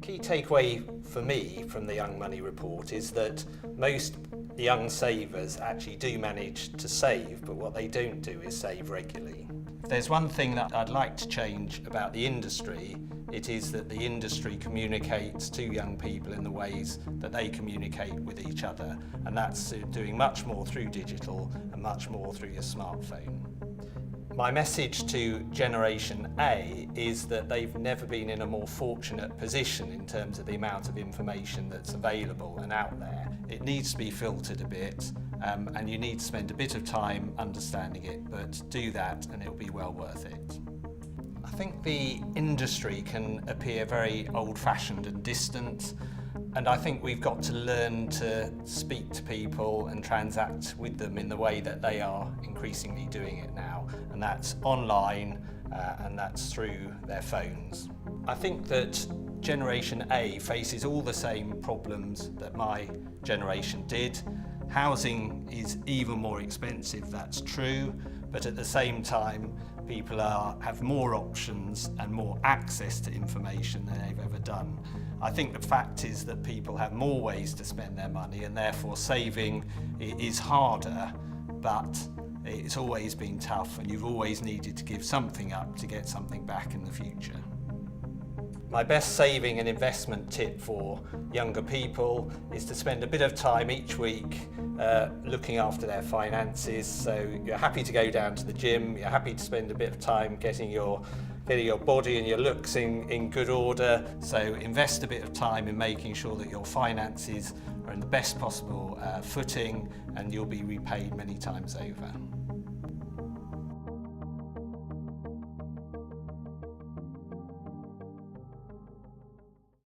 key takeaway for me from the Young Money Report is that most young savers actually do manage to save, but what they don't do is save regularly. If there's one thing that I'd like to change about the industry, it is that the industry communicates to young people in the ways that they communicate with each other, and that's doing much more through digital and much more through your smartphone. My message to Generation A is that they've never been in a more fortunate position in terms of the amount of information that's available and out there. It needs to be filtered a bit, and you need to spend a bit of time understanding it, but do that and it'll be well worth it. I think the industry can appear very old-fashioned and distant, and I think we've got to learn to speak to people and transact with them in the way that they are increasingly doing it now, and that's online and that's through their phones. I think that Generation A faces all the same problems that my generation did. Housing is even more expensive, that's true, but at the same time people have more options and more access to information than they've ever done. I think the fact is that people have more ways to spend their money, and therefore saving is harder, but it's always been tough and you've always needed to give something up to get something back in the future. My best saving and investment tip for younger people is to spend a bit of time each week looking after their finances. So you're happy to go down to the gym, you're happy to spend a bit of time getting your body and your looks in good order. So invest a bit of time in making sure that your finances are in the best possible footing, and you'll be repaid many times over.